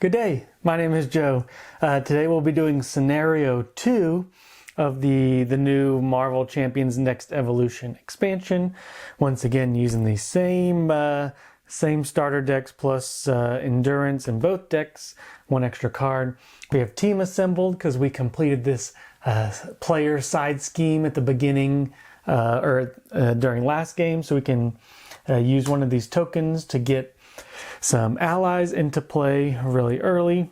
Good day, my name is Joe. Today we'll be doing scenario 2 of the new Marvel Champions Next Evolution expansion. Once again, using the same starter decks plus endurance in both decks, one extra card. We have team assembled because we completed this player side scheme at the beginning during last game, so we can use one of these tokens to get some allies into play really early.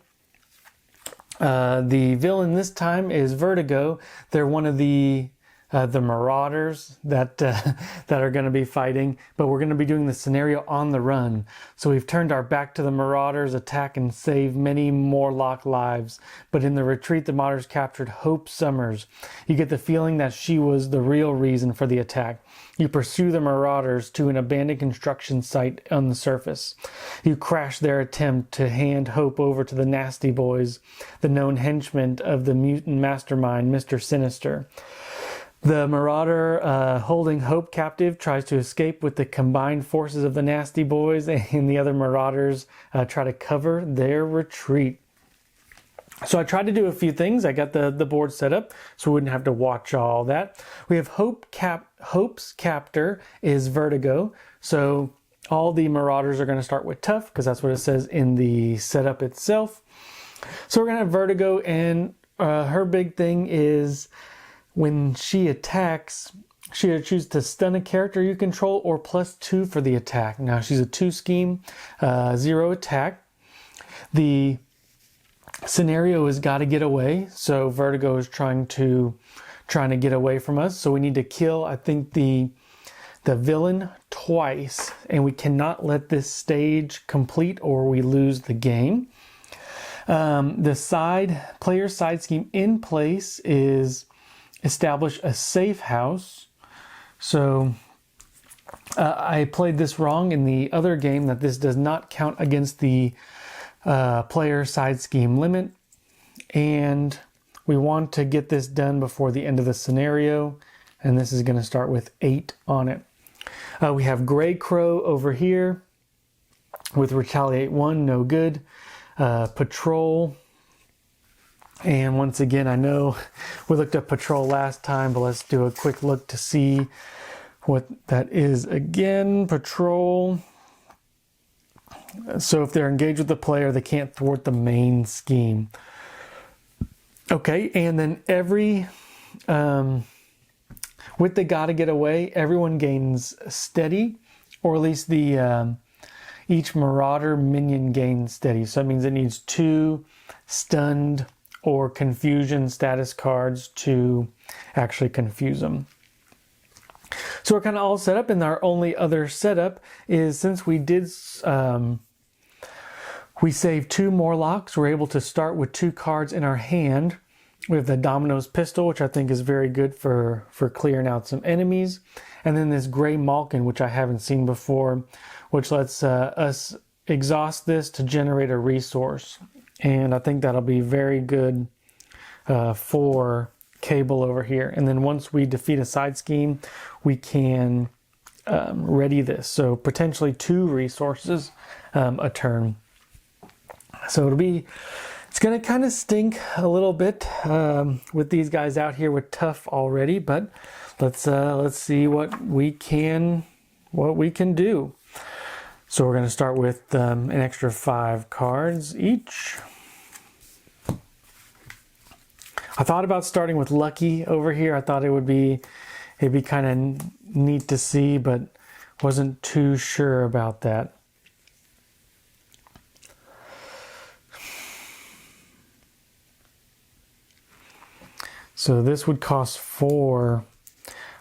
The villain this time is Vertigo. They're one of the Marauders that are going to be fighting, but we're going to be doing the scenario on the run. So we've turned our back to the Marauders, attack and save many Morlock lives. But in the retreat, the Marauders captured Hope Summers. You get the feeling that she was the real reason for the attack. You pursue the Marauders to an abandoned construction site on the surface. You crash their attempt to hand Hope over to the Nasty Boys, the known henchmen of the mutant mastermind, Mr. Sinister. The Marauder holding Hope captive tries to escape with the combined forces of the Nasty Boys, and the other Marauders try to cover their retreat. So I tried to do a few things. I got the board set up so we wouldn't have to watch all that. We have Hope's captor is Vertigo. So all the Marauders are going to start with tough because that's what it says in the setup itself. So we're going to have Vertigo, and her big thing is when she attacks, she either chooses to stun a character you control or +2 for the attack. Now she's a 2 scheme, 0 attack. The scenario has got to get away, so Vertigo is trying to get away from us. So we need to kill, I think, the villain twice, and we cannot let this stage complete or we lose the game. The player side scheme in place is establish a safe house. So I played this wrong in the other game, that this does not count against the player side scheme limit, and we want to get this done before the end of the scenario, and this is going to start with 8 on it. We have Grey Crow over here with Retaliate 1, no good. Patrol. And once again, I know we looked at Patrol last time, but let's do a quick look to see what that is again. Patrol. So if they're engaged with the player, they can't thwart the main scheme. Okay, and then with the gotta get away, everyone gains steady, or at least each Marauder minion gains steady. So that means it needs 2 stunned or confusion status cards to actually confuse them. So we're kind of all set up, and our only other setup is, since we did we saved 2 Morlocks, we're able to start with 2 cards in our hand. We have the Domino's pistol, which I think is very good for clearing out some enemies, and then this Gray Malkin, which I haven't seen before, which lets us exhaust this to generate a resource. And I think that'll be very good for Cable over here. And then once we defeat a side scheme, we can ready this. So potentially 2 resources a turn. So it's going to kind of stink a little bit with these guys out here with tough already. But let's see what we can do. So we're going to start with an extra 5 cards each. I thought about starting with Lucky over here. I thought it'd be kind of neat to see, but wasn't too sure about that. So this would cost 4.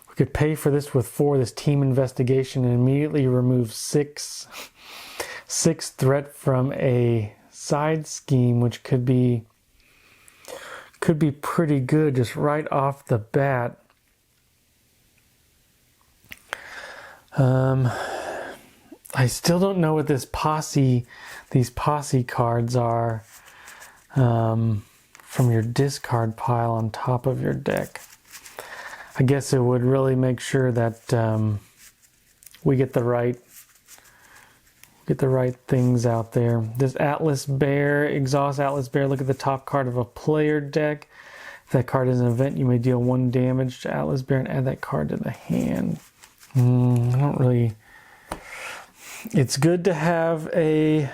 We could pay for this with 4, this team investigation, and immediately remove 6 threat from a side scheme, which could be pretty good just right off the bat. I still don't know what these posse cards are from your discard pile on top of your deck. I guess it would really make sure that we get the right get the right things out there. This Atlas Bear, Exhaust Atlas Bear, look at the top card of a player deck. If that card is an event, you may deal 1 damage to Atlas Bear and add that card to the hand. I don't really... It's good to have a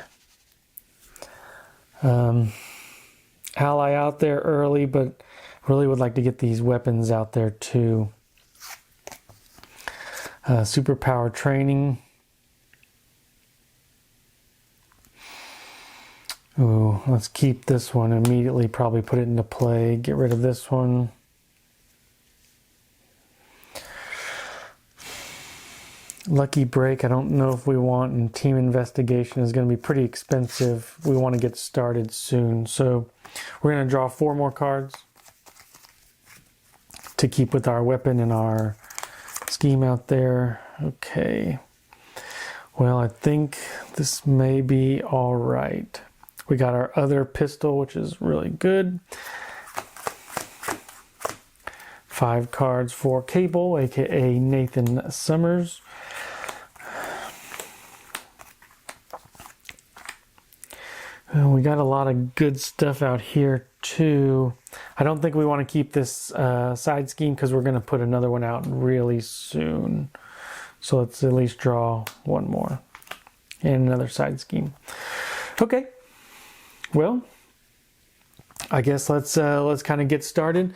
ally out there early, but really would like to get these weapons out there too. Superpower Training. Ooh, let's keep this one. Immediately probably put it into play. Get rid of this one. Lucky Break, I don't know if we want, and Team Investigation is going to be pretty expensive. We want to get started soon. So we're going to draw 4 more cards to keep with our weapon and our scheme out there. Okay. Well, I think this may be all right. We got our other pistol, which is really good. 5 cards for Cable, aka Nathan Summers. We got a lot of good stuff out here too. I don't think we want to keep this side scheme because we're going to put another one out really soon. So let's at least draw 1 more and another side scheme. Okay. Well, I guess let's kind of get started.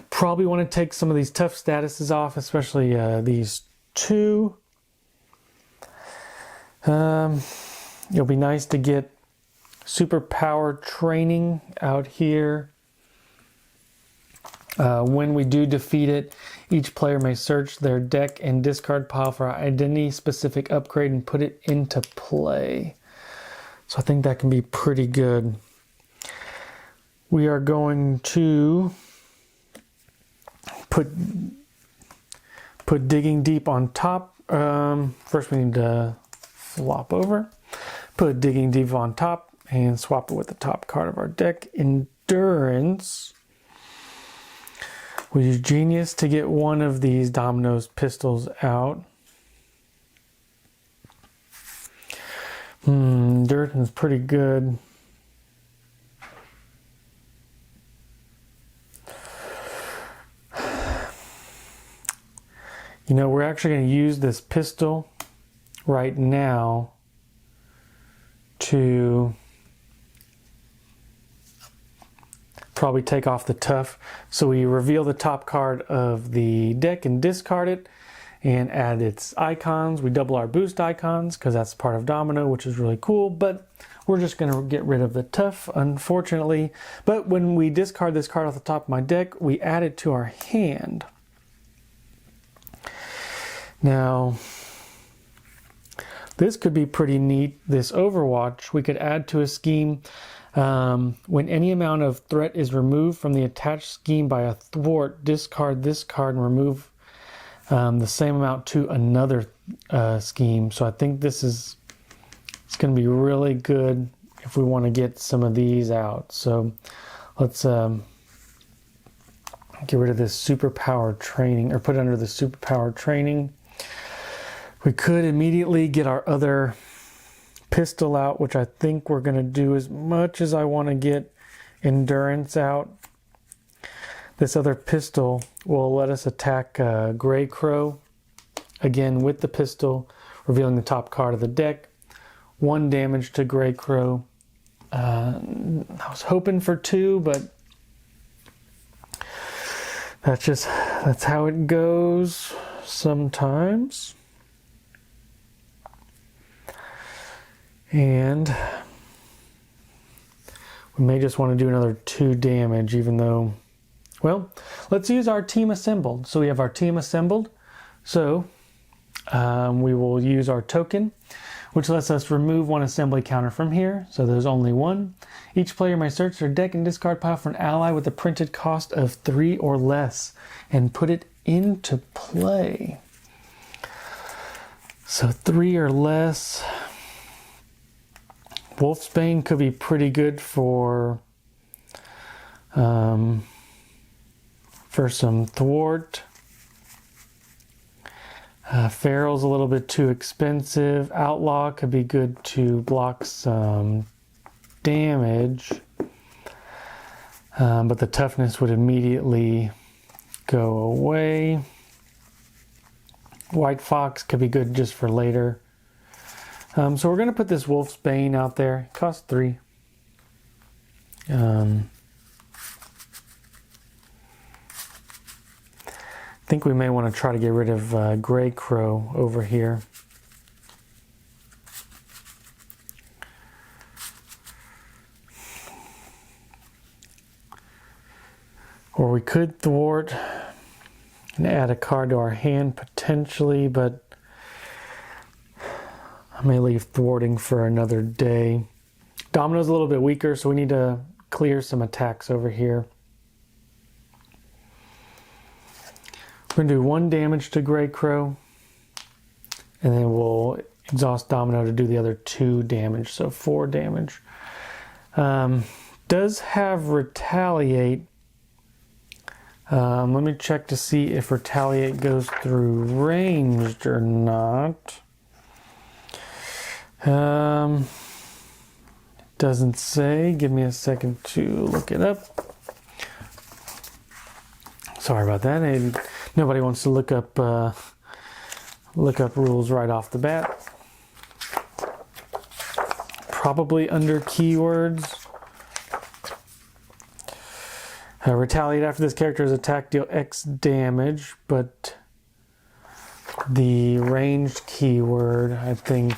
Probably want to take some of these tough statuses off, especially these 2. It'll be nice to get Superpower Training out here. When we do defeat it, each player may search their deck and discard pile for an identity-specific upgrade and put it into play. So I think that can be pretty good. We are going to put Digging Deep on top. First we need to flop over. Put Digging Deep on top and swap it with the top card of our deck. Endurance. We use Genius to get one of these Domino's pistols out. Endurance is pretty good. You know, we're actually going to use this pistol right now to probably take off the tough. So we reveal the top card of the deck and discard it and add its icons. We double our boost icons because that's part of Domino, which is really cool, but we're just going to get rid of the tough, unfortunately. But when we discard this card off the top of my deck, we add it to our hand. Now, this could be pretty neat. This Overwatch, we could add to a scheme. When any amount of threat is removed from the attached scheme by a thwart, discard this card and remove the same amount to another scheme. So I think it's going to be really good if we want to get some of these out. So let's get rid of this Superpower Training, or put it under the Superpower Training. We could immediately get our other pistol out, which I think we're going to do as much as I want to get Endurance out. This other pistol will let us attack Grey Crow, again with the pistol, revealing the top card of the deck. 1 damage to Grey Crow. I was hoping for 2, but that's how it goes sometimes. And we may just want to do another 2 damage, even though, well, let's use our team assembled. So we have our team assembled. So we will use our token, which lets us remove 1 assembly counter from here. So there's only 1. Each player may search their deck and discard pile for an ally with a printed cost of 3 or less and put it into play. So 3 or less. Wolfsbane could be pretty good for some thwart. Feral's a little bit too expensive. Outlaw could be good to block some damage. But the toughness would immediately go away. White Fox could be good just for later. So we're going to put this Wolf's Bane out there. It costs 3. I think we may want to try to get rid of Gray Crow over here. Or we could thwart and add a card to our hand potentially, but I may leave thwarting for another day. Domino's a little bit weaker, so we need to clear some attacks over here. We're going to do 1 damage to Gray Crow, and then we'll exhaust Domino to do the other 2 damage, so 4 damage. Does have Retaliate. Let me check to see if Retaliate goes through ranged or not. Doesn't say. Give me a second to look it up. Sorry about that. Nobody wants to look up rules right off the bat. Probably under keywords. Retaliate after this character's attack, deal X damage, but the ranged keyword, I think,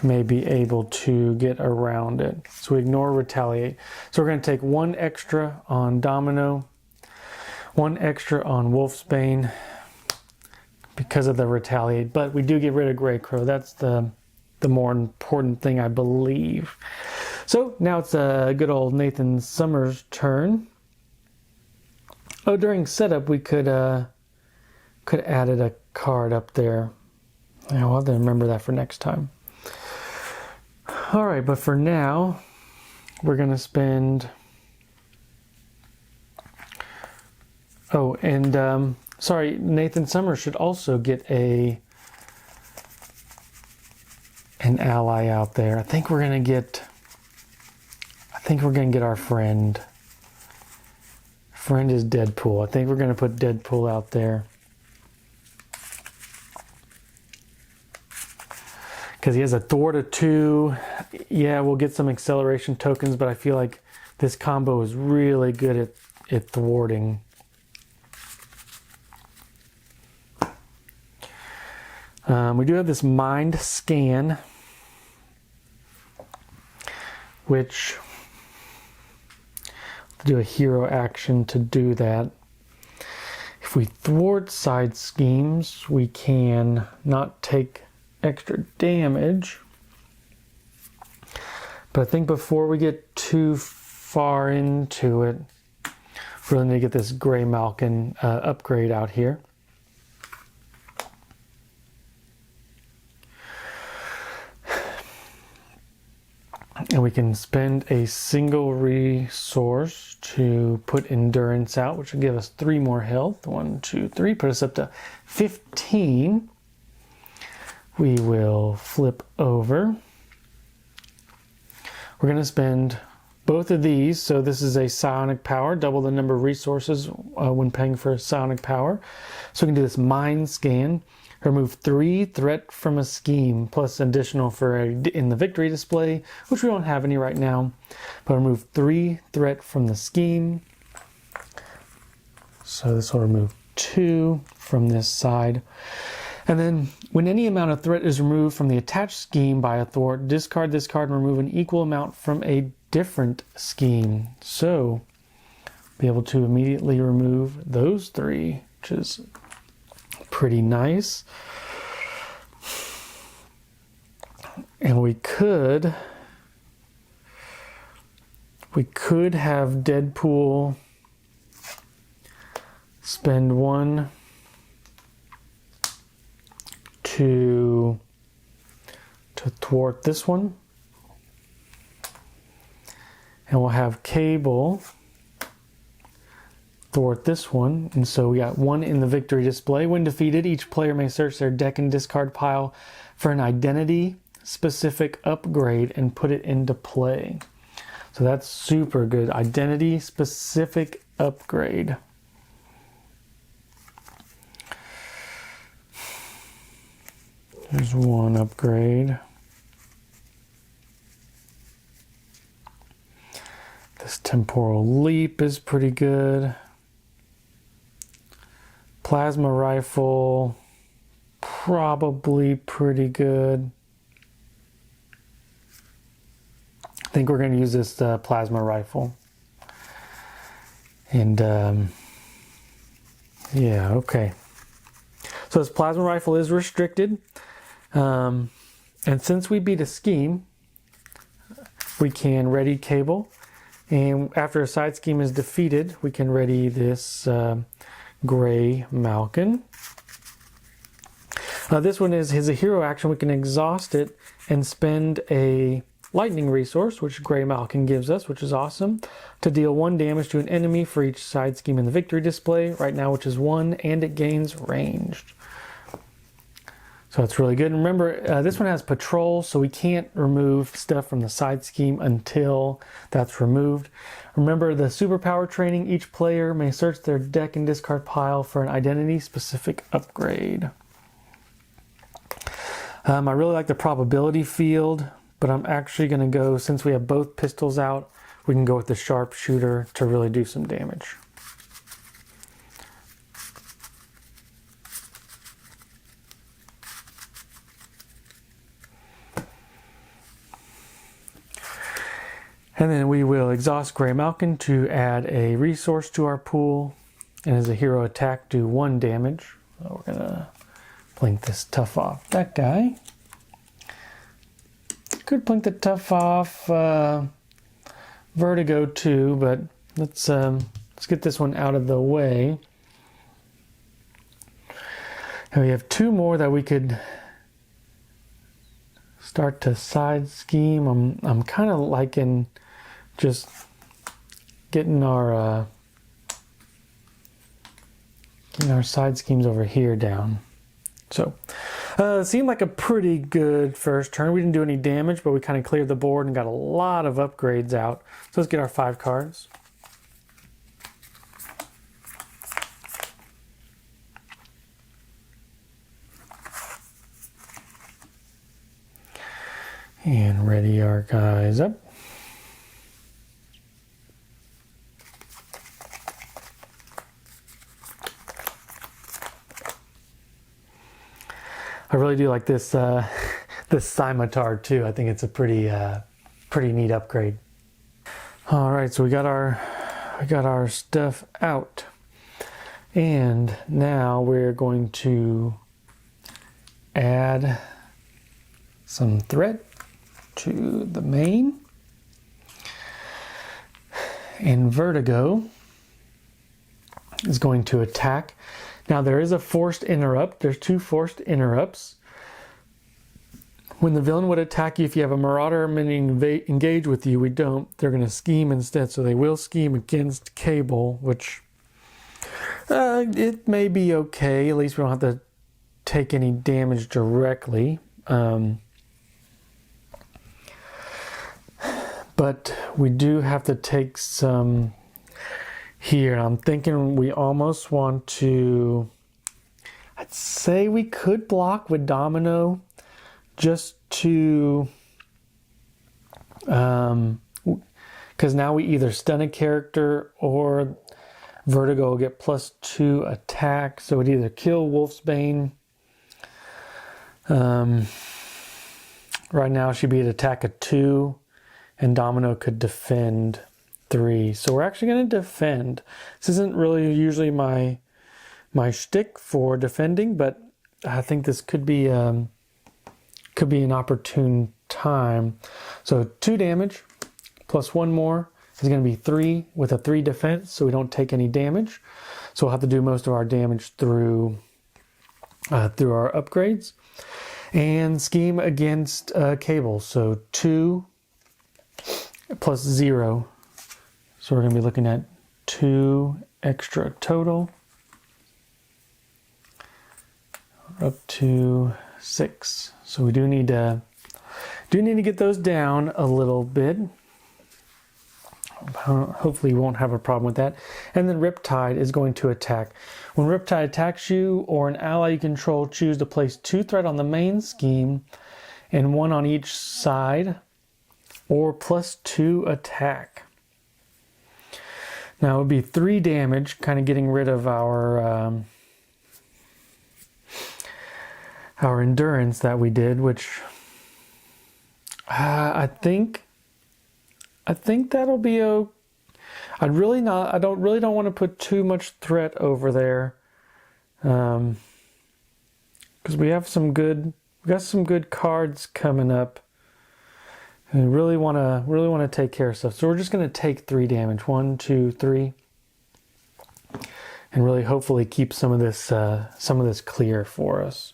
may be able to get around it. So we ignore Retaliate. So we're going to take 1 extra on Domino, 1 extra on Wolf's Bane because of the Retaliate, but we do get rid of Gray Crow. That's the more important thing, I believe. So now it's a good old Nathan Summers' turn. Oh, during setup we could added a card up there. I'll have to remember that for next time. All right, but for now, we're going to spend... Oh, and sorry, Nathan Summers should also get an ally out there. I think we're going to get our friend. Friend is Deadpool. I think we're going to put Deadpool out there. Because he has a thwart of 2. Yeah, we'll get some acceleration tokens, but I feel like this combo is really good at thwarting. We do have this Mind Scan, which do a hero action to do that. If we thwart side schemes, we can not take extra damage. But I think before we get too far into it, we're going to get this Gray Malkin upgrade out here. And we can spend a single resource to put Endurance out, which will give us 3 more health. 1, 2, 3. Put us up to 15. We will flip over. We're going to spend both of these. So this is a psionic power, double the number of resources when paying for a psionic power. So we can do this Mind Scan. Remove 3 threat from a scheme, plus additional in the victory display, which we don't have any right now. But remove 3 threat from the scheme. So this will remove 2 from this side. And then when any amount of threat is removed from the attached scheme by a thwart, discard this card and remove an equal amount from a different scheme. So be able to immediately remove those 3, which is pretty nice. And we could have Deadpool spend 1 to thwart this one. And we'll have Cable thwart this one. And so we got 1 in the victory display. When defeated, each player may search their deck and discard pile for an identity specific upgrade and put it into play. So that's super good. Identity specific upgrade. There's 1 upgrade. This temporal leap is pretty good. Plasma rifle, probably pretty good. I think we're going to use this plasma rifle. And yeah, okay. So this plasma rifle is restricted. And since we beat a scheme, we can ready cable. And after a side scheme is defeated, we can ready this gray Malkin. This one is a hero action. We can exhaust it and spend a lightning resource, which Gray Malkin gives us, which is awesome, to deal 1 damage to an enemy for each side scheme in the victory display, right now, which is 1, and it gains ranged. So it's really good. And remember, this one has patrol, so we can't remove stuff from the side scheme until that's removed. Remember the superpower training, each player may search their deck and discard pile for an identity-specific upgrade. I really like the probability field, but I'm actually going to go, since we have both pistols out, we can go with the sharpshooter to really do some damage. And then we will exhaust Gray Malkin to add a resource to our pool. And as a hero attack, do 1 damage. So we're going to blink this tough off. That guy. Could blink the tough off Vertigo too, but let's get this one out of the way. And we have 2 more that we could start to side scheme. I'm kind of liking just getting our side schemes over here down. So it seemed like a pretty good first turn. We didn't do any damage, but we kind of cleared the board and got a lot of upgrades out. So let's get our 5 cards. And ready our guys up. I really do like this this scimitar too. I think it's a pretty neat upgrade. All right, so we got our stuff out, and now we're going to add some threat to the main. And Vertigo is going to attack. Now there is a forced interrupt. There's 2 forced interrupts. When the villain would attack you, if you have a Marauder engage with you, we don't. They're going to scheme instead. So they will scheme against Cable, which it may be okay. At least we don't have to take any damage directly. But we do have to take some here. I'm thinking we almost want to, I'd say we could block with Domino just to, because now we either stun a character or Vertigo will get +2 attack. So it either kill Wolfsbane. Right now she'd be at attack of 2. And Domino could defend 3. So we're actually going to defend. This isn't really usually my shtick for defending, but I think this could be an opportune time. So 2 damage plus 1 more is going to be 3 with a 3 defense, so we don't take any damage. So we'll have to do most of our damage through our upgrades. And scheme against Cable. So 2 plus 0. So we're going to be looking at 2 extra total. Up to 6. So we do need to get those down a little bit. Hopefully you won't have a problem with that. And then Riptide is going to attack. When Riptide attacks you or an ally you control, choose to place 2 threat on the main scheme and 1 on each side, or +2 attack. Now it would be 3 damage, kind of getting rid of our endurance that we did, which I think that'll be okay. I really don't want to put too much threat over there, because we got some good cards coming up, and we really want to take care of stuff. So we're just going to take 3 damage, 1, 2, 3, and really hopefully keep some of this clear for us.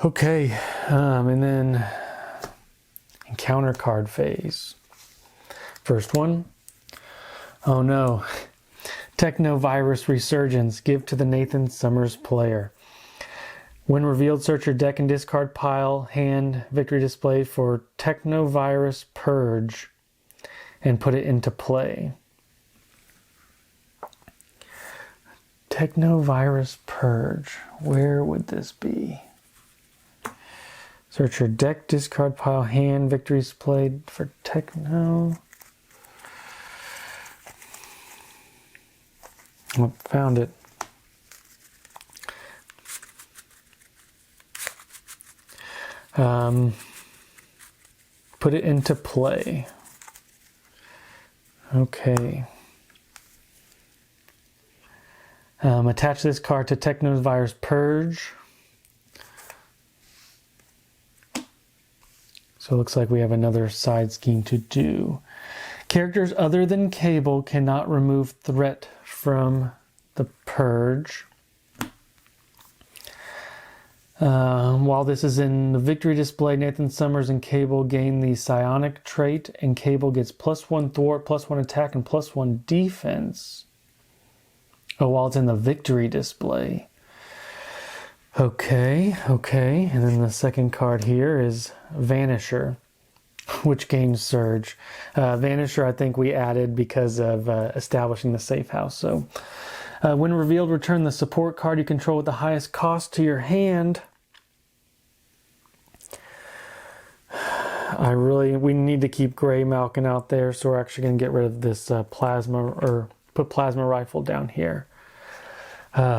Okay, and then encounter card phase. First one. Oh no. Technovirus Resurgence. Give to the Nathan Summers player. When revealed, search your deck and discard pile, hand, victory display for Technovirus Purge and put it into play. Technovirus Purge. Where would this be? Search your deck, discard pile, hand, victories played for Techno. Oh, found it. Put it into play. Okay. Attach this card to Technovirus Purge. So it looks like we have another side scheme to do. Characters other than Cable cannot remove threat from the Purge. While this is in the victory display, Nathan Summers and Cable gain the Psionic trait, and Cable gets +1 thwart, +1 attack, and +1 defense. Oh, while it's in the victory display. Okay. And then the second card here is Vanisher, which gains Surge. Vanisher, I think we added because of establishing the safe house. So when revealed, return the support card you control with the highest cost to your hand. We need to keep Gray Malkin out there, so we're actually going to get rid of this plasma, or put Plasma Rifle down here.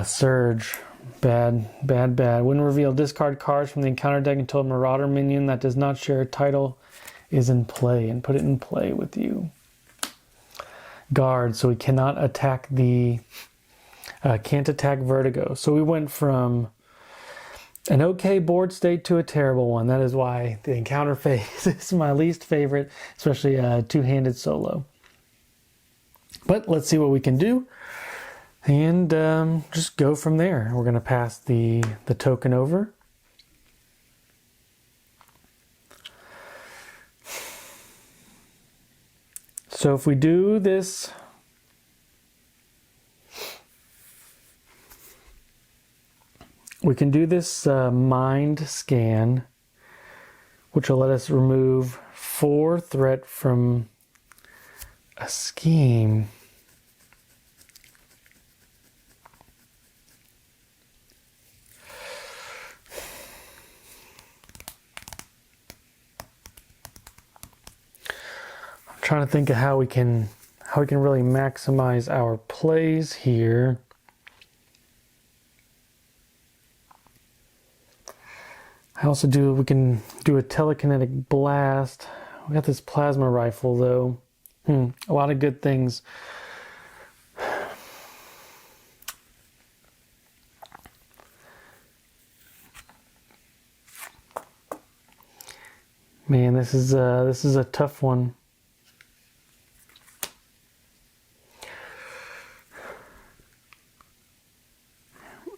Surge. Bad. When revealed, discard cards from the encounter deck until a Marauder minion that does not share a title is in play, and put it in play with you. Guard, so we cannot attack can't attack Vertigo. So we went from an okay board state to a terrible one. That is why the encounter phase is my least favorite, especially two-handed solo. But let's see what we can do. And just go from there. We're going to pass the token over. So if we do this, we can do this mind scan, which will let us remove 4 threat from a scheme. Trying to think of how we can really maximize our plays here. We can do a telekinetic blast. We got this plasma rifle though. A lot of good things. Man, this is a tough one.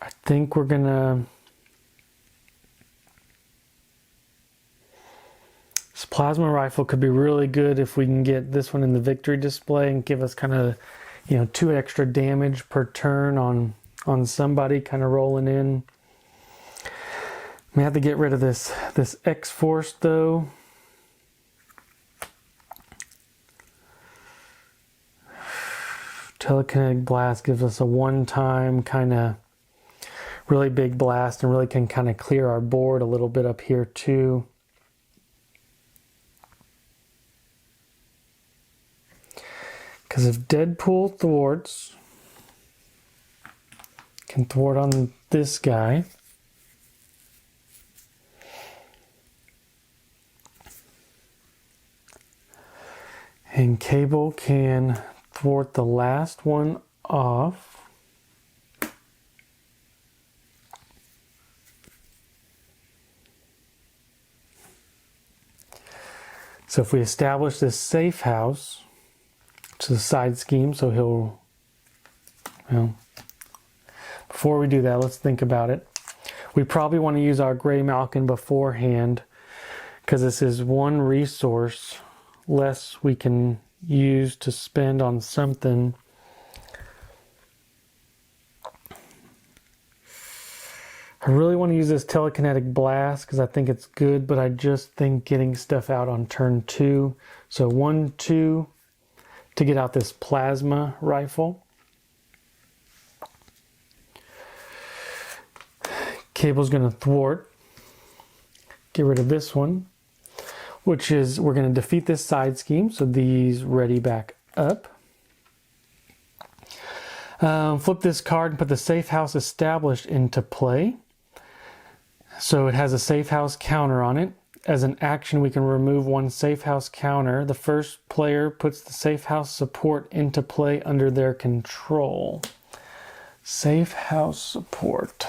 I think we're gonna, as this plasma rifle could be really good if we can get this one in the victory display and give us kind of, 2 extra damage per turn on somebody kind of rolling in. We have to get rid of this X-Force though. Telekinetic blast gives us a one-time kind of really big blast and really can kind of clear our board a little bit up here too. Because if Deadpool thwarts, can thwart on this guy. And Cable can thwart the last one off. So if we establish this safe house, to the side scheme, so he'll, before we do that, let's think about it. We probably want to use our Gray Malkin beforehand, because this is one resource less we can use to spend on something. I really want to use this Telekinetic Blast because I think it's good, but I just think getting stuff out on turn 2. So 1, 2 to get out this plasma rifle. Cable's going to thwart. Get rid of this one, which is we're going to defeat this side scheme. So these ready back up. Flip this card and put the safe house established into play. So it has a safe house counter on it. As an action, we can remove one safe house counter. The first player puts the safe house support into play under their control. Safe house support.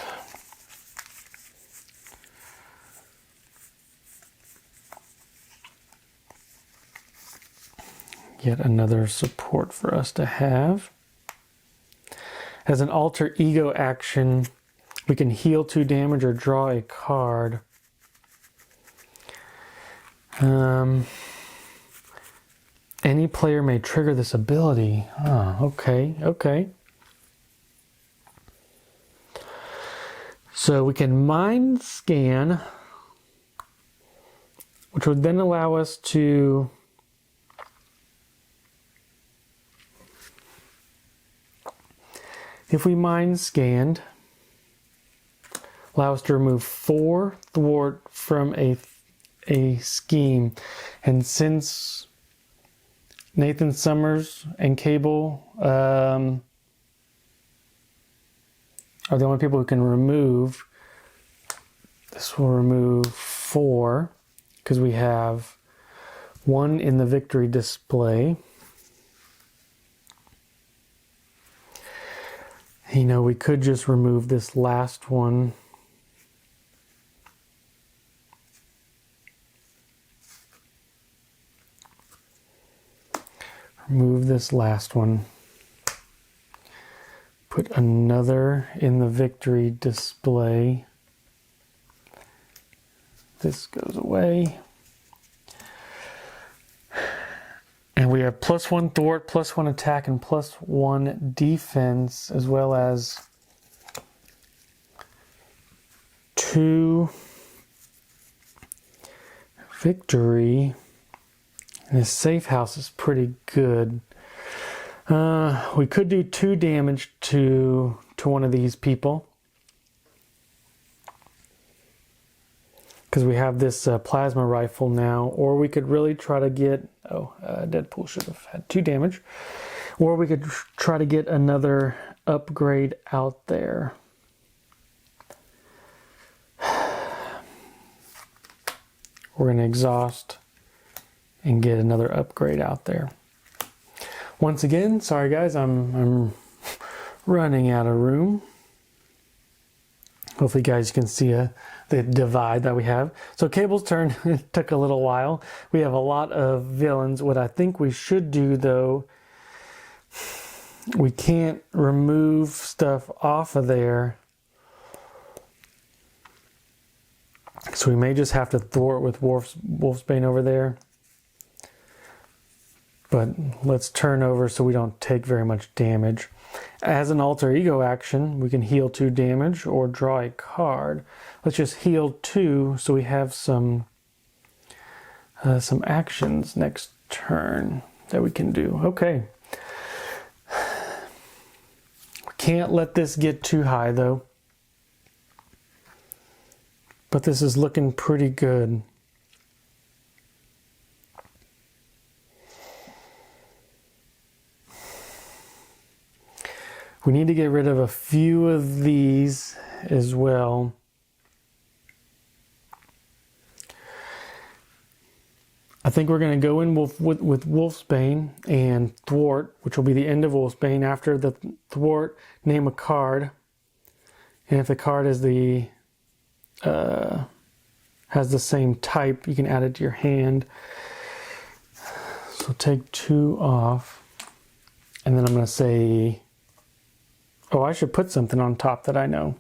Yet another support for us to have. As an alter ego action, we can heal 2 damage or draw a card. Any player may trigger this ability. Oh, okay. So we can mind scan, which would then allow us to if we mind scanned, allow us to remove 4 thwart from a scheme. And since Nathan Summers and Cable are the only people who can remove, this will remove 4 because we have 1 in the victory display. We could just remove this last one. Remove this last one. Put another in the victory display. This goes away. And we have +1 thwart, +1 attack, and +1 defense, as well as 2 victory. And his safe house is pretty good. We could do 2 damage to one of these people. Because we have this plasma rifle now. Or we could really try to get... Deadpool should have had 2 damage. Or we could try to get another upgrade out there. We're going to exhaust and get another upgrade out there. Once again, sorry guys, I'm running out of room. Hopefully guys can see the divide that we have. So Cable's turn, it took a little while. We have a lot of villains. What I think we should do though, we can't remove stuff off of there So we may just have to thwart with Wolfsbane over there. But let's turn over so we don't take very much damage. As an alter ego action, we can heal 2 damage or draw a card. Let's just heal 2 so we have some actions next turn that we can do. Okay. We can't let this get too high though. But this is looking pretty good. We need to get rid of a few of these as well. I think we're going to go in with Wolfsbane and thwart, which will be the end of Wolfsbane. After the thwart, name a card. And if the card is has the same type, you can add it to your hand. So take 2 off. And then I'm going to say... Oh, I should put something on top that I know.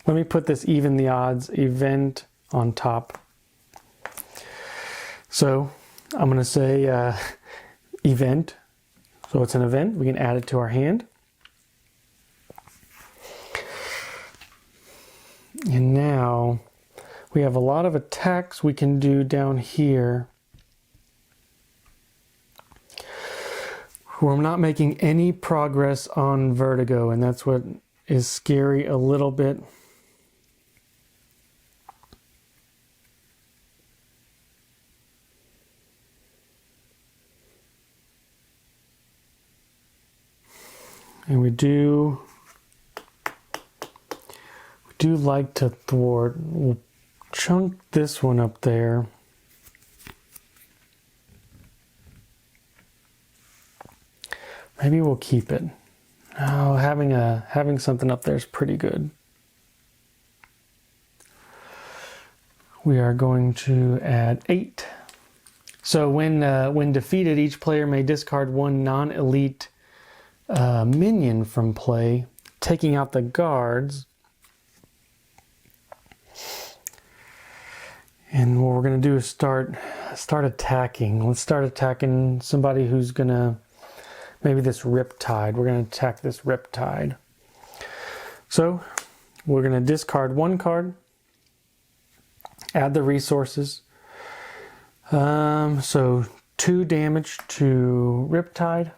Let me put this even the odds event on top. So I'm going to say event. So it's an event. We can add it to our hand. And now we have a lot of attacks we can do down here. We're not making any progress on Vertigo, and that's what is scary a little bit. And we do like to thwart. We'll chunk this one up there. Maybe we'll keep it. Oh, having something up there is pretty good. We are going to add 8. So when defeated, each player may discard 1 non-elite minion from play, taking out the guards. And what we're going to do is start attacking. Let's start attacking somebody who's going to... Maybe this Riptide. We're going to attack this Riptide. So we're going to discard 1 card. Add the resources. So 2 damage to Riptide.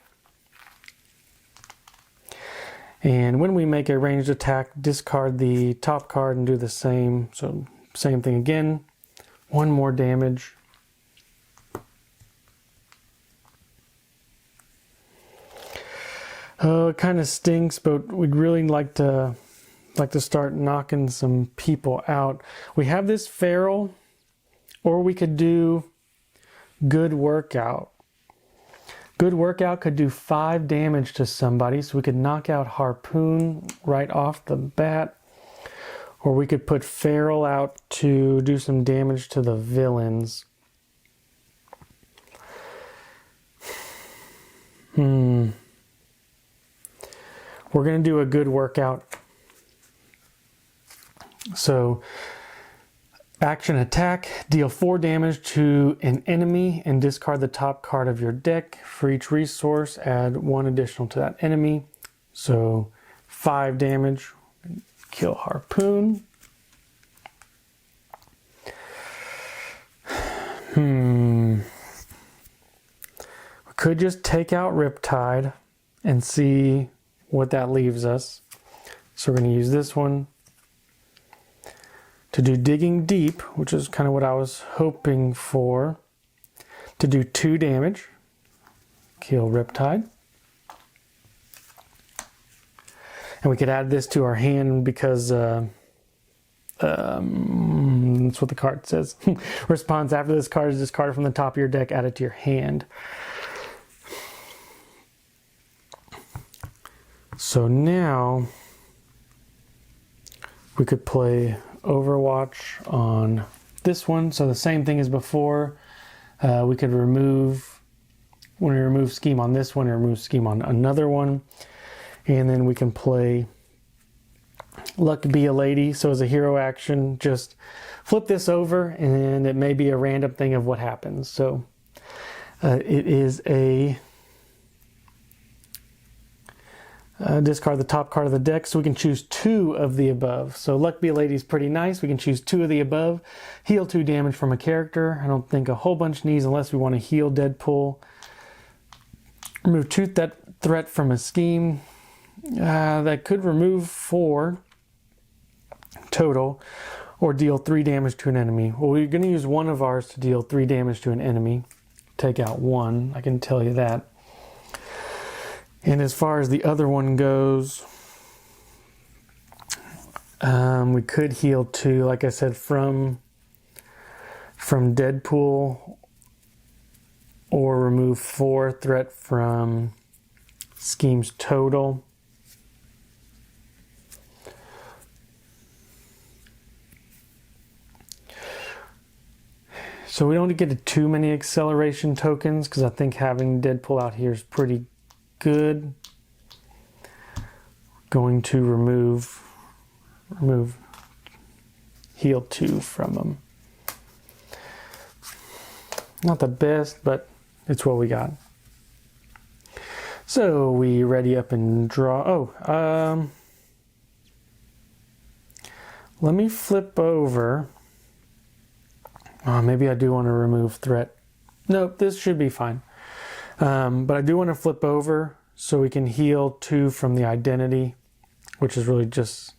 And when we make a ranged attack, discard the top card and do the same. So same thing again. 1 more damage. Oh, it kind of stinks, but we'd really like to start knocking some people out. We have this Feral, or we could do Good Workout. Good Workout could do 5 damage to somebody, so we could knock out Harpoon right off the bat. Or we could put Feral out to do some damage to the villains. We're going to do a Good Workout. So, action attack, deal 4 damage to an enemy and discard the top card of your deck. For each resource, add 1 additional to that enemy. So, 5 damage, kill Harpoon. We could just take out Riptide and see what that leaves us. So we're going to use this one to do Digging Deep, which is kind of what I was hoping for, to do 2 damage, kill Riptide. And we could add this to our hand because that's what the card says. Response: after this card is discarded from the top of your deck, add it to your hand. So now we could play Overwatch on this one. So the same thing as before. We could remove, when we remove scheme on this one, or remove scheme on another one. And then we can play Luck Be a Lady. So as a hero action, just flip this over and it may be a random thing of what happens. So it is a discard the top card of the deck, so we can choose 2 of the above. So Luck Be a Lady is pretty nice. We can choose 2 of the above. Heal 2 damage from a character. I don't think a whole bunch needs unless we want to heal Deadpool. Remove 2 threat from a scheme. That could remove 4 total or deal 3 damage to an enemy. Well, we're going to use one of ours to deal 3 damage to an enemy. Take out 1, I can tell you that. And as far as the other one goes, we could heal 2, like I said, from Deadpool, or remove 4 threat from scheme's total. So we don't get too many acceleration tokens, because I think having Deadpool out here is pretty good. Going to remove heal 2 from them. Not the best, but it's what we got. So we ready up and draw. Let me flip over. Maybe I do want to remove threat. Nope, this should be fine. But I do want to flip over so we can heal 2 from the identity, which is really just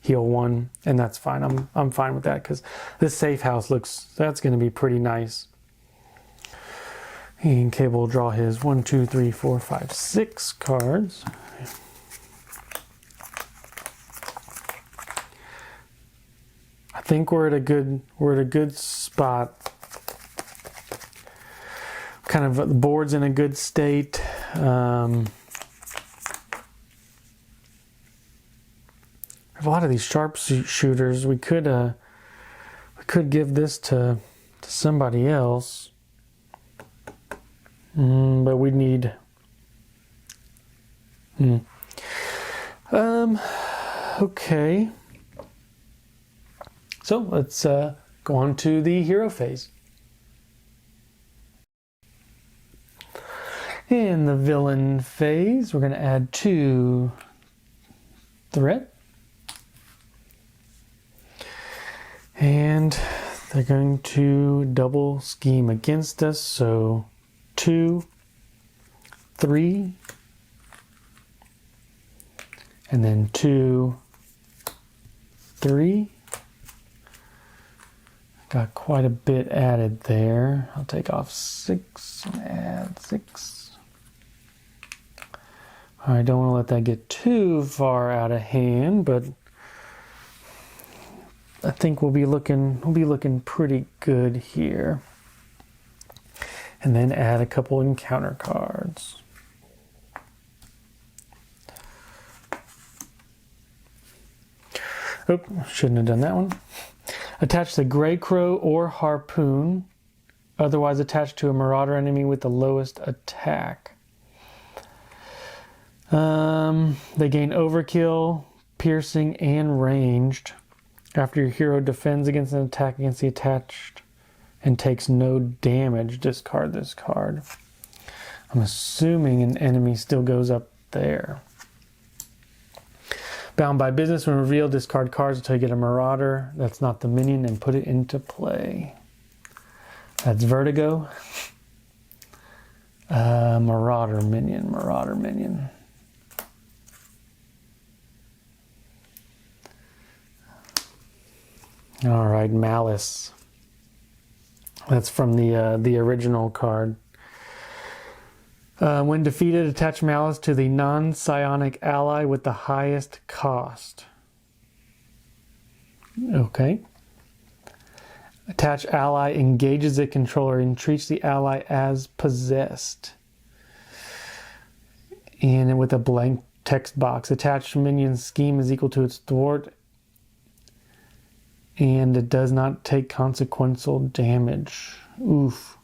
heal 1, and that's fine. I'm fine with that, because this safe house that's going to be pretty nice. And Cable will draw his 1, 2, 3, 4, 5, 6 cards. I think we're at a good spot. Kind of the board's in a good state. A lot of these sharpshooters. We could give this to somebody else, but we need. Okay. So let's go on to the hero phase. In the villain phase, we're going to add 2 threat. And they're going to double scheme against us. So 2, 3, and then 2, 3. Got quite a bit added there. I'll take off 6 and add 6. I don't want to let that get too far out of hand, but I think we'll be looking pretty good here. And then add a couple encounter cards. Oop, shouldn't have done that one. Attach the Grey Crow or Harpoon, otherwise attached to a Marauder enemy with the lowest attack. They gain Overkill, Piercing, and Ranged. After your hero defends against an attack against the attached and takes no damage, discard this card. I'm assuming an enemy still goes up there. Bound by Business, when revealed, discard cards until you get a Marauder that's not the minion and put it into play. That's Vertigo. Marauder minion. All right, Malice. That's from the original card. When defeated, attach Malice to the non-psionic ally with the highest cost. Okay. Attach ally engages the controller and treats the ally as possessed. And with a blank text box. Attached minion scheme is equal to its thwart. And it does not take consequential damage. Oof.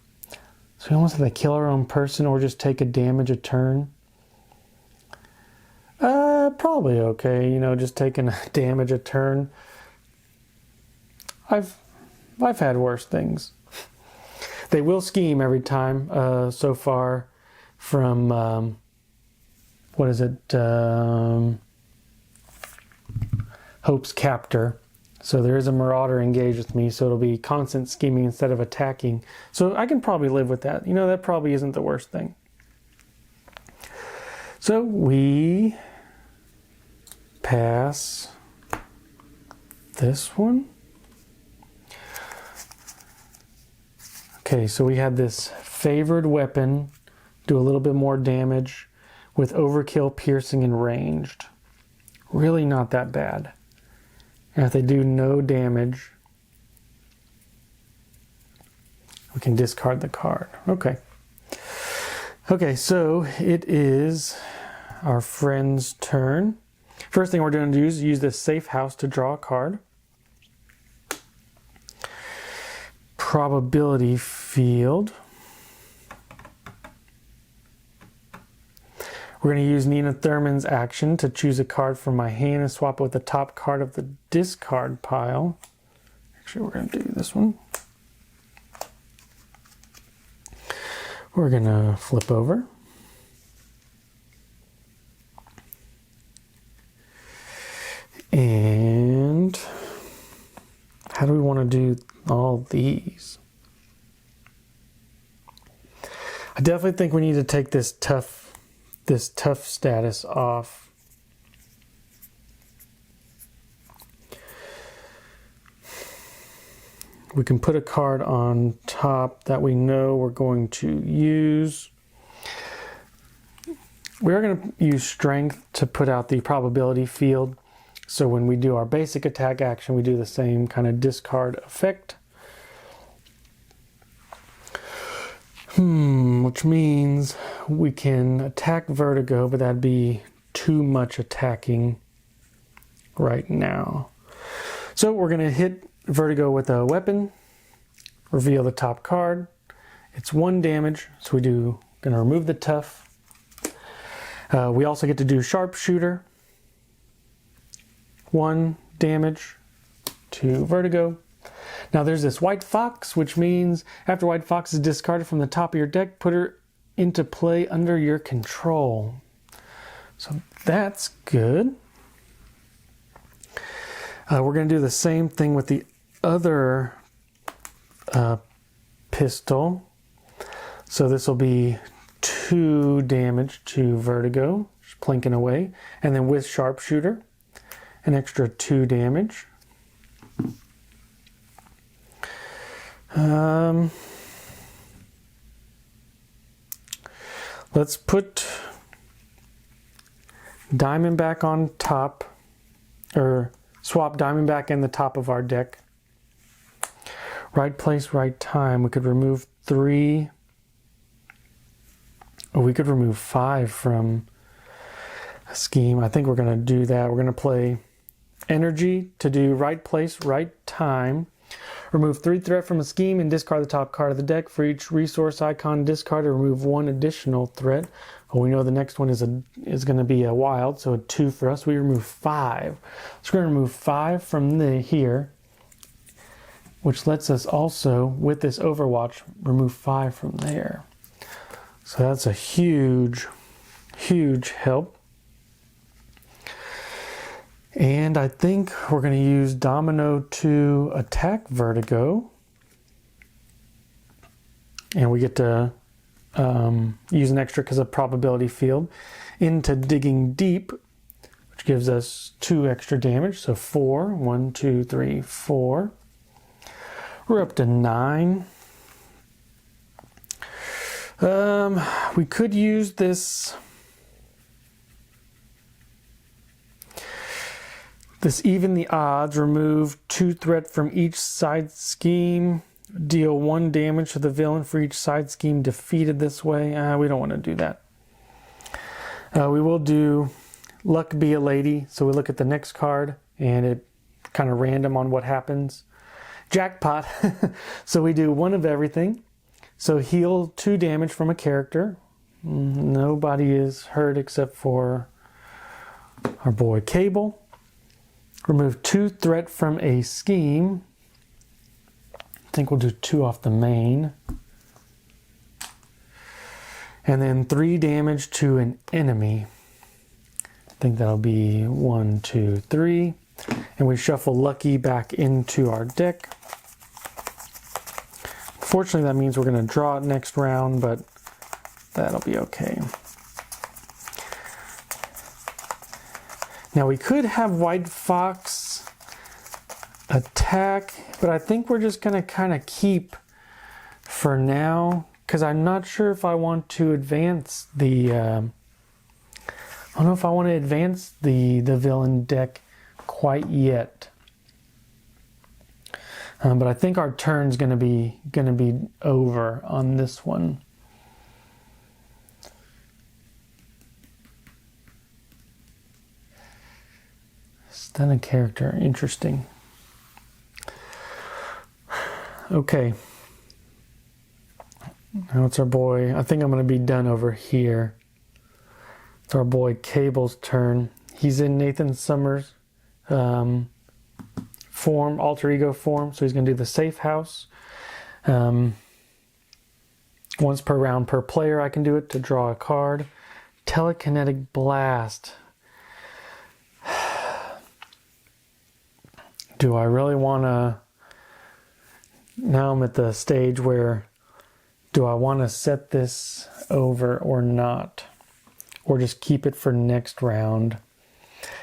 So we almost have to kill our own person or just take a damage a turn. Probably okay, just taking a damage a turn. I've I've had worse things. They will scheme every time so far from, what is it, Hope's captor. So there is a marauder engaged with me, so it'll be constant scheming instead of attacking. So I can probably live with that. You know, that probably isn't the worst thing. So we pass this one. Okay, so we had this favored weapon do a little bit more damage with overkill, piercing, and ranged. Really not that bad. And if they do no damage, we can discard the card. Okay. Okay, so it is our friend's turn. First thing we're going to do is use this safe house to draw a card. Probability field. We're going to use Nina Thurman's action to choose a card from my hand and swap it with the top card of the discard pile. Actually, we're going to do this one. We're going to flip over. And how do we want to do all these? I definitely think we need to take this tough status off. We can put a card on top that we know we're going to use. We are going to use strength to put out the probability field. So when we do our basic attack action, we do the same kind of discard effect. Which means we can attack Vertigo, but that'd be too much attacking right now. So we're going to hit Vertigo with a weapon, reveal the top card. It's 1 damage, so going to remove the tough. We also get to do Sharpshooter. 1 damage to Vertigo. Now there's this White Fox, which means after White Fox is discarded from the top of your deck, put her into play under your control. So that's good. We're going to do the same thing with the other pistol. So this will be 2 damage to Vertigo, just plinking away. And then with Sharpshooter, an extra 2 damage. Let's put Diamondback on top, or swap Diamondback in the top of our deck. Right place, right time. We could remove 3, or we could remove 5 from a scheme. I think we're going to do that. We're going to play Energy to do right place, right time. Remove 3 threat from a scheme and discard the top card of the deck. For each resource icon discard, remove 1 additional threat. Well, we know the next one is going to be a wild, so a 2 for us. We remove 5. So we're going to remove 5 from here, which lets us also, with this Overwatch, remove 5 from there. So that's a huge, huge help. And I think we're going to use Domino to attack Vertigo. And we get to use an extra because of probability field into Digging Deep, which gives us 2 extra damage. So 4, 1, 2, 3, 4. We're up to 9. We could use this even the odds, remove 2 threat from each side scheme, deal 1 damage to the villain for each side scheme defeated this way. We don't want to do that. We will do Luck Be a Lady. So we look at the next card and it kind of random on what happens. Jackpot. So we do 1 of everything. So heal 2 damage from a character. Nobody is hurt except for our boy Cable. Remove 2 threat from a scheme. think we'll do 2 off the main. And then 3 damage to an enemy. I think that'll be 1, 2, 3. And we shuffle Lucky back into our deck. Fortunately, that means we're going to draw it next round, but that'll be okay. Now we could have White Fox attack, but I think we're just going to kind of keep for now, because I'm not sure if I want to advance the I don't know if I want to advance the villain deck quite yet. But I think our turn's gonna be over on this one. Stun a character, interesting. Okay. Now it's our boy. I think I'm gonna be done over here. It's our boy Cable's turn. He's in Nathan Summers' form, alter ego form, so he's going to do the safe house. Once per round per player I can do it to draw a card. Telekinetic Blast. Do I really want to... Now I'm at the stage where do I want to set this over or not? Or just keep it for next round?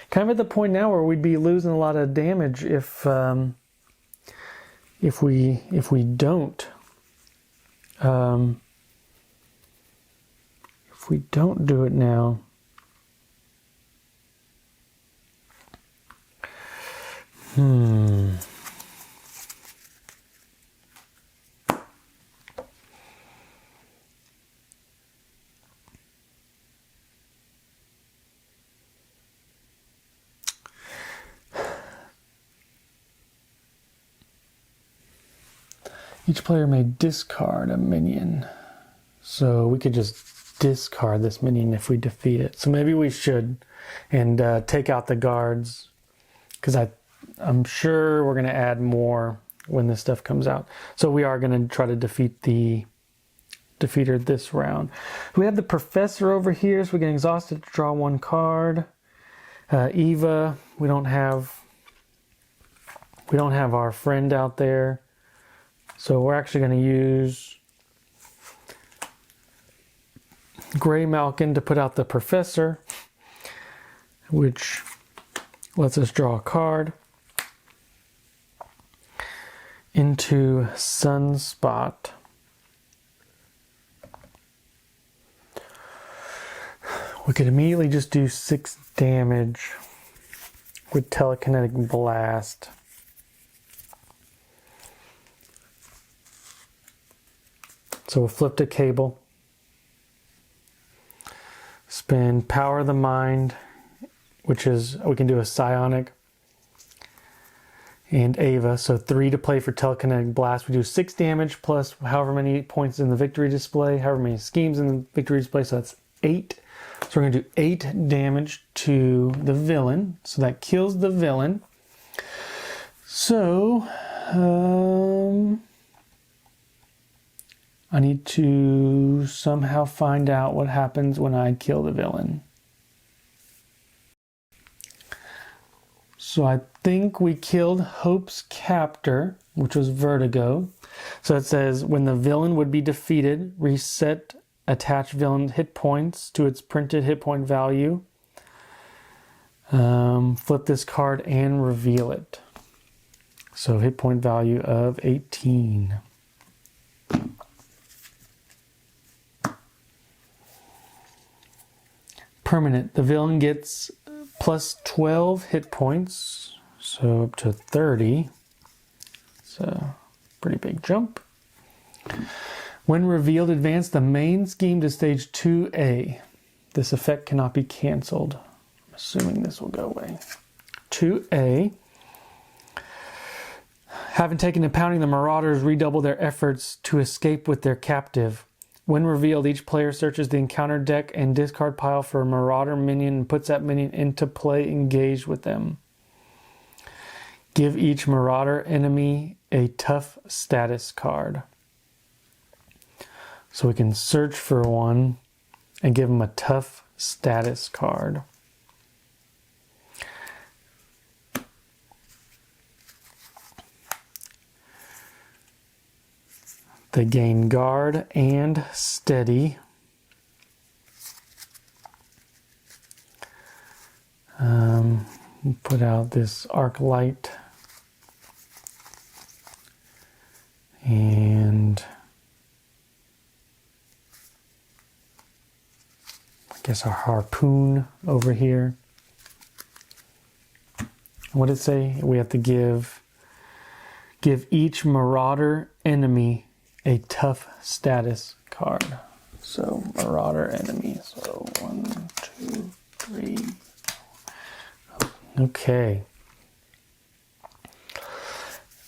Kind of at the point now where we'd be losing a lot of damage if we don't do it now. Each player may discard a minion. So we could just discard this minion if we defeat it. So maybe we should, and take out the guards, because I'm sure we're going to add more when this stuff comes out. So we are going to try to defeat the defeater this round. We have the Professor over here, so we get exhausted to draw 1 card. Eva, we don't have our friend out there. So we're actually going to use Gray Malkin to put out the Professor, which lets us draw a card. Into Sunspot. We could immediately just do 6 damage with Telekinetic Blast. So we'll flip to Cable. Spend Power of the Mind, which is, we can do a Psionic. And Ava, so 3 to play for Telekinetic Blast. We do 6 damage plus however many points in the victory display, however many schemes in the victory display, so that's 8. So we're going to do 8 damage to the villain. So that kills the villain. So, I need to somehow find out what happens when I kill the villain. So I think we killed Hope's captor, which was Vertigo. So it says, when the villain would be defeated, reset attached villain hit points to its printed hit point value. Flip this card and reveal it. So hit point value of 18. Permanent. The villain gets plus 12 hit points, so up to 30. It's a pretty big jump. When revealed, advance the main scheme to stage 2A. This effect cannot be canceled. I'm assuming this will go away. 2A. Having taken a pounding, the Marauders redouble their efforts to escape with their captive. When revealed, each player searches the encounter deck and discard pile for a Marauder minion and puts that minion into play engaged with them. Give each Marauder enemy a tough status card. So we can search for one and give them a tough status card. They gain guard and steady. Put out this arc light. And I guess our harpoon over here. What did it say? We have to give each Marauder enemy a tough status card. So Marauder enemy. So 1, 2, 3. Okay.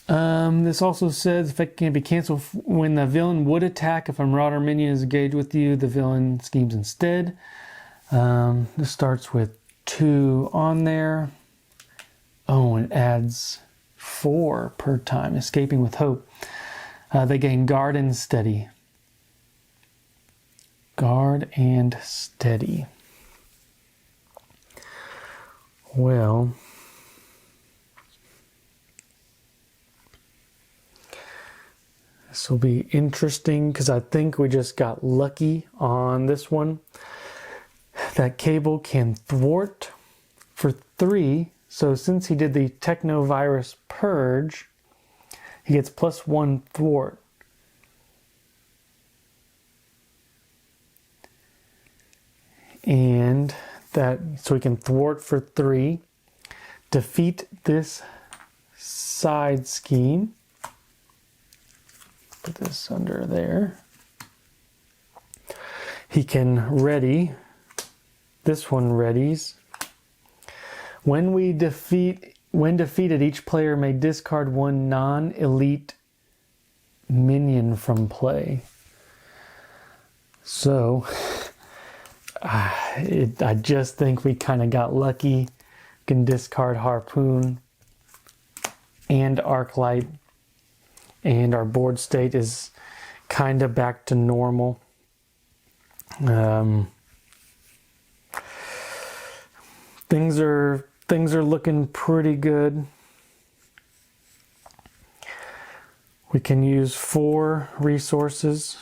This also says effect can be canceled when the villain would attack. If a Marauder minion is engaged with you, the villain schemes instead. This starts with 2 on there. Oh, and adds 4 per time. Escaping with Hope. They gain guard and steady. Guard and steady. Well, this will be interesting because I think we just got lucky on this one. That Cable can thwart for 3. So since he did the Technovirus Purge, he gets +1 thwart. And that, so he can thwart for 3. Defeat this side scheme. Put this under there. He can ready. This one readies. When defeated, each player may discard 1 non-elite minion from play. So, I just think we kind of got lucky. Can discard Harpoon and Arc Light, and our board state is kind of back to normal. Things are looking pretty good. We can use 4 resources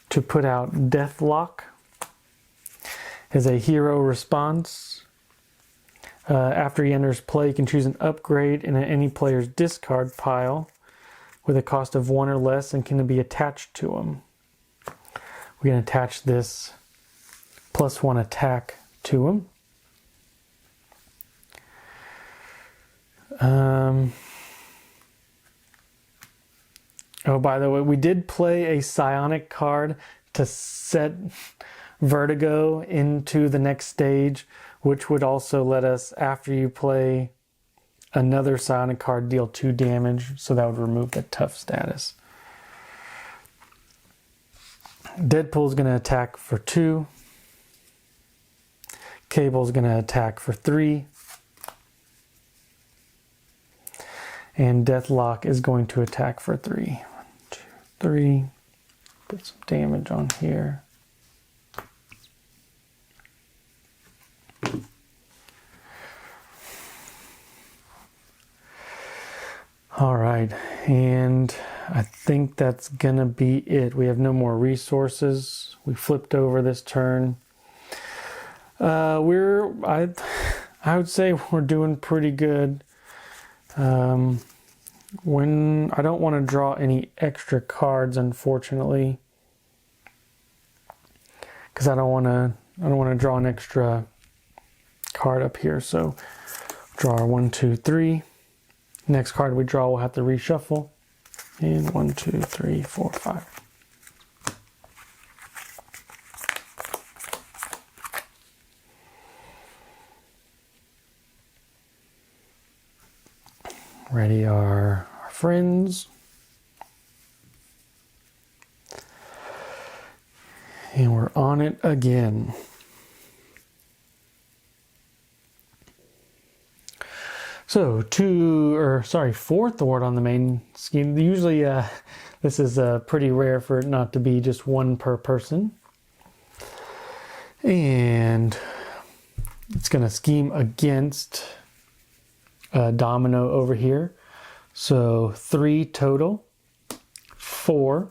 to put out Deathlock as a hero response. After he enters play, you can choose an upgrade in any player's discard pile with a cost of 1 or less and can be attached to him. We can attach this +1 attack to him. Oh, by the way, we did play a psionic card to set Vertigo into the next stage, which would also let us, after you play another psionic card, deal 2 damage. So that would remove the tough status. Deadpool's going to attack for 2. Cable's going to attack for 3. And Deathlock is going to attack for 3. 1, 2, 3. Put some damage on here. All right, and I think that's gonna be it. We have no more resources. We flipped over this turn. I would say we're doing pretty good. When I don't want to draw any extra cards, unfortunately, because I don't want to draw an extra card up here. So draw 1, 2, 3. Next card we draw, we'll have to reshuffle. And 1, 2, 3, 4, 5. Ready our friends. And we're on it again. So 4 thwart on the main scheme. Usually this is pretty rare for it not to be just 1 per person. And it's going to scheme against Domino over here. So 3 total, 4,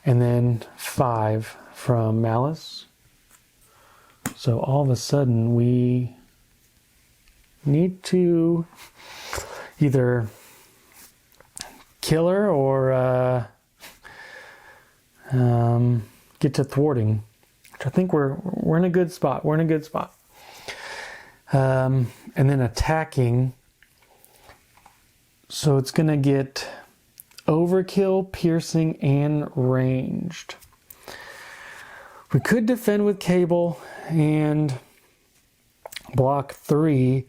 and then 5 from Malice. So all of a sudden we need to either kill her or get to thwarting, which I think we're in a good spot. We're in a good spot. And then attacking. So it's going to get overkill, piercing, and ranged. We could defend with cable and block 3,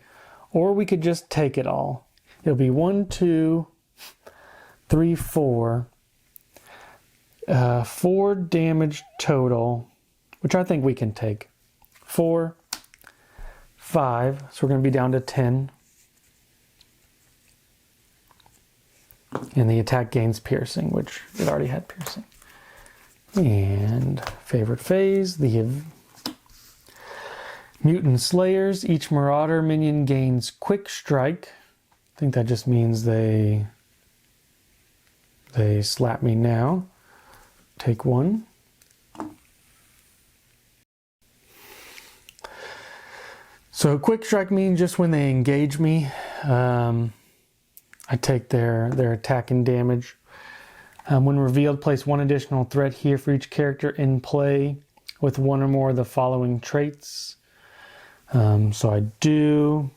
or we could just take it all. It'll be 1, 2, 3, 4. 4 damage total, which I think we can take. 4, 5, so we're going to be down to 10. And the attack gains piercing, which it already had piercing. And favorite phase, the Mutant Slayers. Each Marauder minion gains Quick Strike. I think that just means they slap me now. Take 1. So Quick Strike means just when they engage me, I take their attack and damage. When revealed, place 1 additional threat here for each character in play with 1 or more of the following traits. So I do.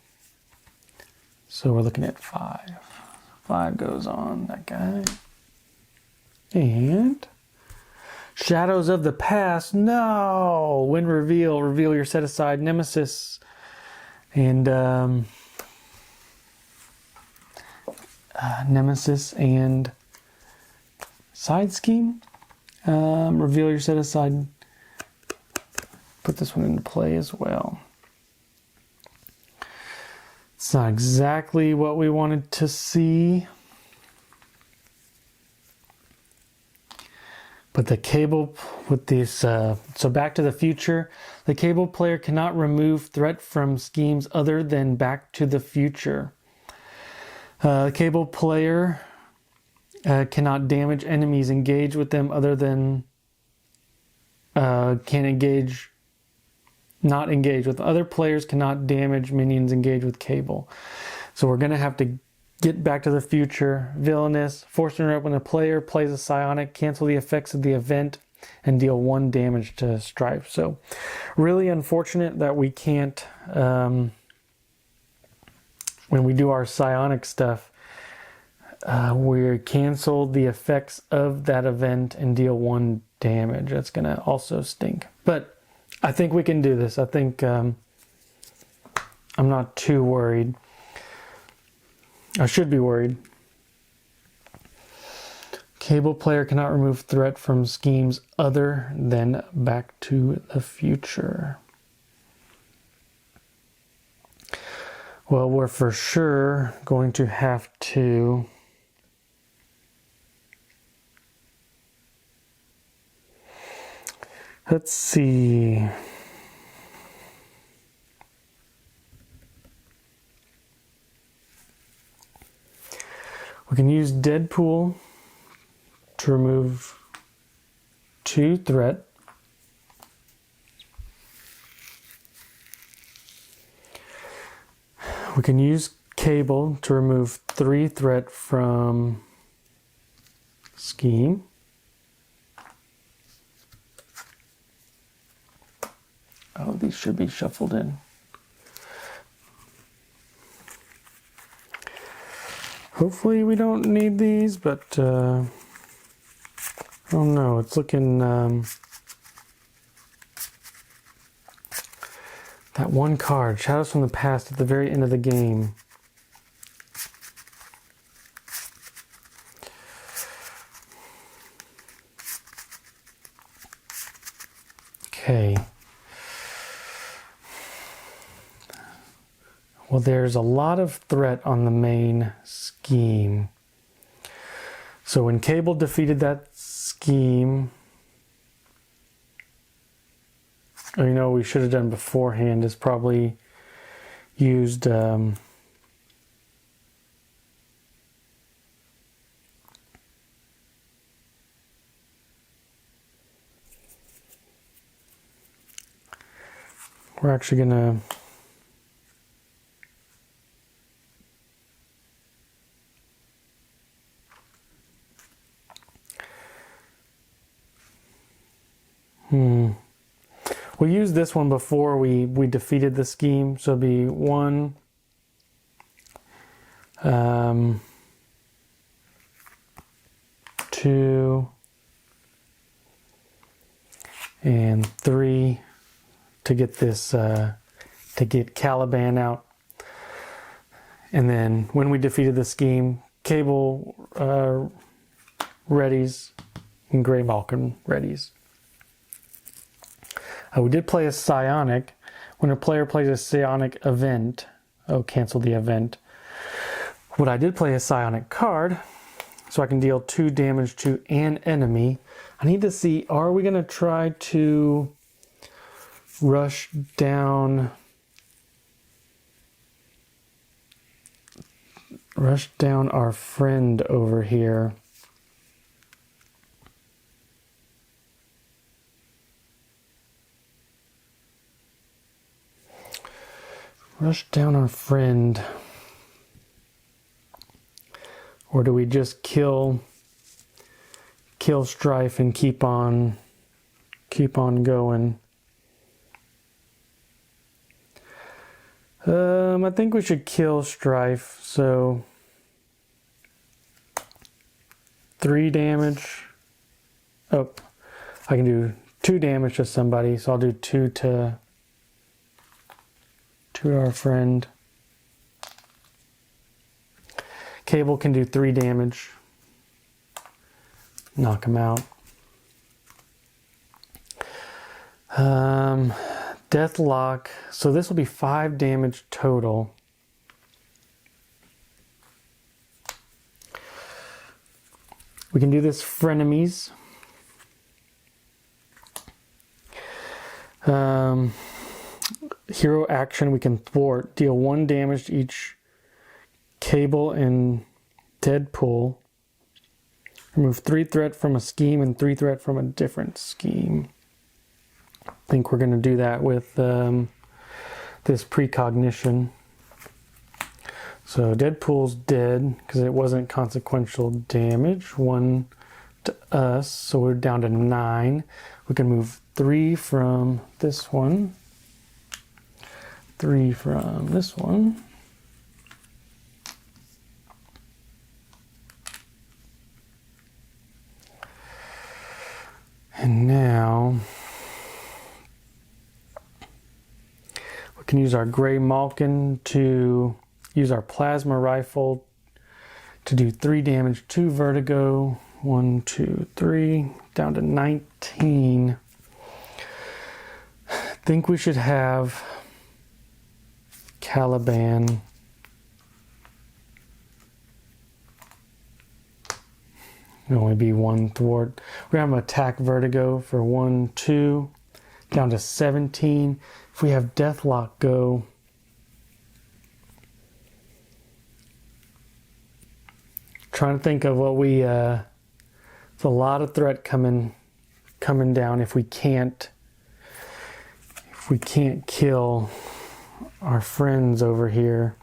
So we're looking at 5. 5 goes on that guy. And Shadows of the Past. No! When reveal your set aside nemesis. And nemesis and side scheme. Reveal your set aside. Put this one into play as well. It's not exactly what we wanted to see. But the cable with this, so Back to the Future, the cable player cannot remove threat from schemes other than Back to the Future. Cable player cannot damage enemies engage with them other than not engage with other players, cannot damage minions engage with cable. So we're going to have to get Back to the Future. Villainous, force to interrupt when a player plays a psionic, cancel the effects of the event, and deal 1 damage to Strife. So really unfortunate that we can't, when we do our psionic stuff, we cancel the effects of that event and deal 1 damage. That's going to also stink. But I think we can do this. I think I'm not too worried. I should be worried. Cable player cannot remove threat from schemes other than Back to the Future. Well, we're for sure going to have to let's see. We can use Deadpool to remove 2 threat. We can use Cable to remove 3 threat from scheme. Oh, these should be shuffled in. Hopefully we don't need these, but I don't know. It's looking that one card, Shadows from the Past, at the very end of the game. Okay. Well, there's a lot of threat on the main scheme. So when Cable defeated that scheme, we should have done beforehand is probably used we're actually gonna we'll use this one before we defeated the scheme, so it'll be 1 2 and 3 to get this to get Caliban out. And then when we defeated the scheme, Cable readies and Grey Malkin readies. We did play a psionic. When a player plays a psionic event, cancel the event. What I did play a psionic card, so I can deal 2 damage to an enemy. I need to see, are we going to try to rush down our friend over here? Rush down our friend. Or do we just kill Strife and keep on going? I think we should kill Strife, so 3 damage. Oh, I can do 2 damage to somebody, so I'll do 2 to our friend. Cable can do 3 damage. Knock him out. Deathlock. So this will be 5 damage total. We can do this frenemies. Hero action, we can thwart. Deal 1 damage to each Cable and Deadpool. Remove 3 threat from a scheme and 3 threat from a different scheme. I think we're going to do that with this precognition. So Deadpool's dead because it wasn't consequential damage. 1 to us, so we're down to 9. We can move 3 from this one. 3 from this one. And now we can use our Grey Malkin to use our plasma rifle to do 3 damage to Vertigo. 1, 2, 3, down to 19. I think we should have Caliban. It'll only be 1 thwart. We're going to attack Vertigo for 1, 2, down to 17. If we have Deathlock go, trying to think of what we it's a lot of threat coming down if we can't kill our friends over here.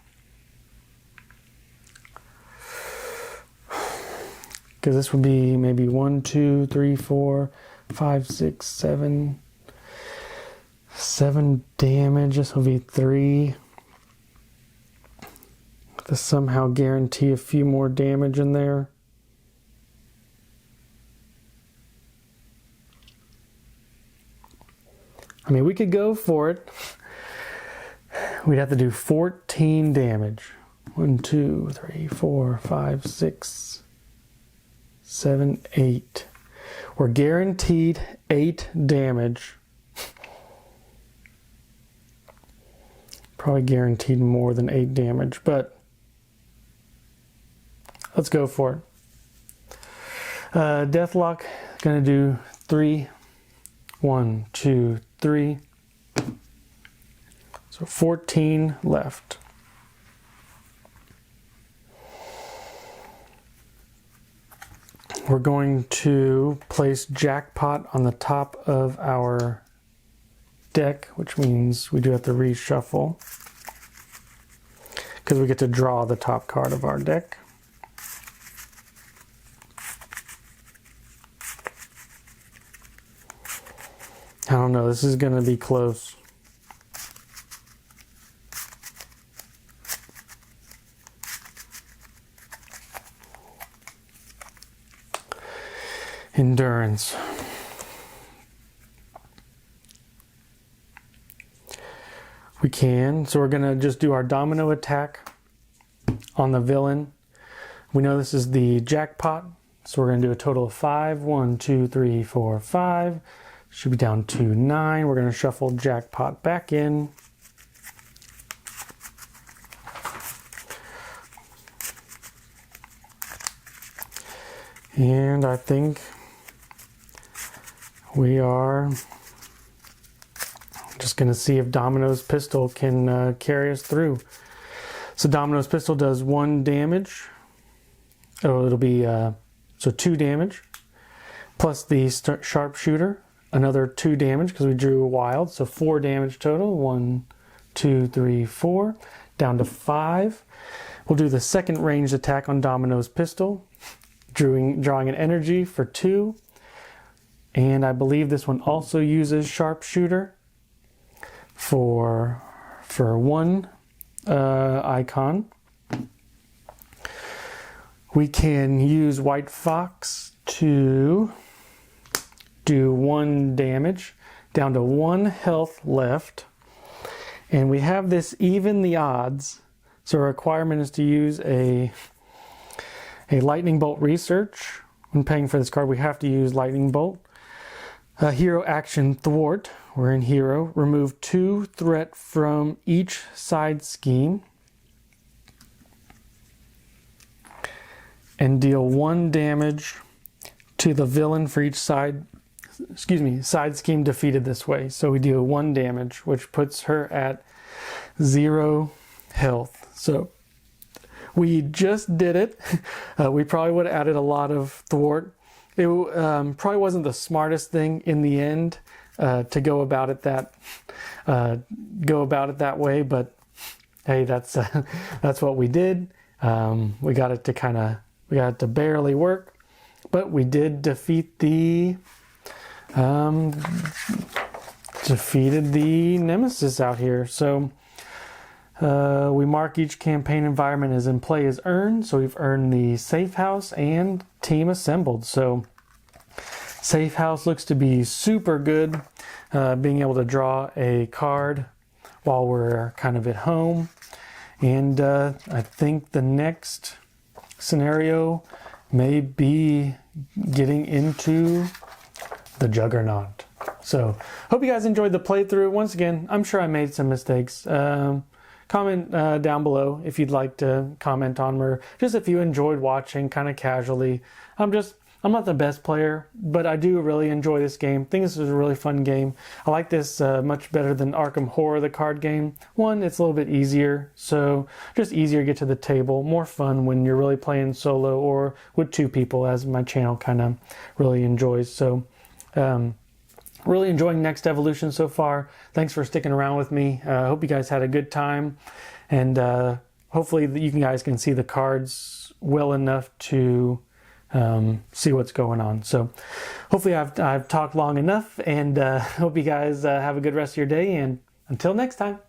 Because this would be maybe 1, 2, 3, 4, 5, 6, 7 damage. This will be 3. To somehow guarantee a few more damage in there. I mean, we could go for it. We'd have to do 14 damage. 1, 2, 3, 4, 5, 6, 7, 8. We're guaranteed 8 damage Probably guaranteed more than 8 damage, but let's go for it. Deathlock, gonna do 3. 1, 2, 3. So 14 left. We're going to place Jackpot on the top of our deck, which means we do have to reshuffle because we get to draw the top card of our deck. I don't know, this is going to be close. Endurance. We can, so we're going to just do our domino attack on the villain. We know this is the jackpot, so we're going to do a total of 5. 1, 2, 3, 4, 5. Should be down to 9. We're going to shuffle jackpot back in. And I think we are just going to see if Domino's pistol can carry us through. So Domino's pistol does 1 damage. Oh, it'll be so 2 damage. Plus the sharpshooter, another 2 damage because we drew a wild. So 4 damage total. 1, 2, 3, 4. Down to 5. We'll do the second ranged attack on Domino's pistol. Drawing an energy for 2. And I believe this one also uses sharpshooter for 1 icon. We can use White Fox to do 1 damage, down to 1 health left. And we have this even the odds. So our requirement is to use a lightning bolt research. When paying for this card, we have to use lightning bolt. Hero action thwart. We're in hero. Remove 2 threat from each side scheme. And deal 1 damage to the villain for each side scheme defeated this way. So we deal 1 damage, which puts her at 0 health. So we just did it. We probably would have added a lot of thwart. It probably wasn't the smartest thing in the end to go about it that way, but hey, that's what we did. We got it to barely work, but we did defeated the nemesis out here. So we mark each campaign environment as in play as earned. So we've earned the safe house and team assembled. So safe house looks to be super good. Being able to draw a card while we're kind of at home. And I think the next scenario may be getting into the Juggernaut. So hope you guys enjoyed the playthrough. Once again, I'm sure I made some mistakes. Comment down below if you'd like to comment on them, or just if you enjoyed watching kind of casually. I'm not the best player, but I do really enjoy this game. I think this is a really fun game. I like this much better than Arkham Horror, the card game. One, it's a little bit easier, so just easier to get to the table. More fun when you're really playing solo or with 2 people, as my channel kind of really enjoys. So really enjoying NeXt Evolution so far. Thanks for sticking around with me. I hope you guys had a good time, and hopefully you guys can see the cards well enough to see what's going on. So hopefully I've talked long enough, and hope you guys have a good rest of your day, and until next time.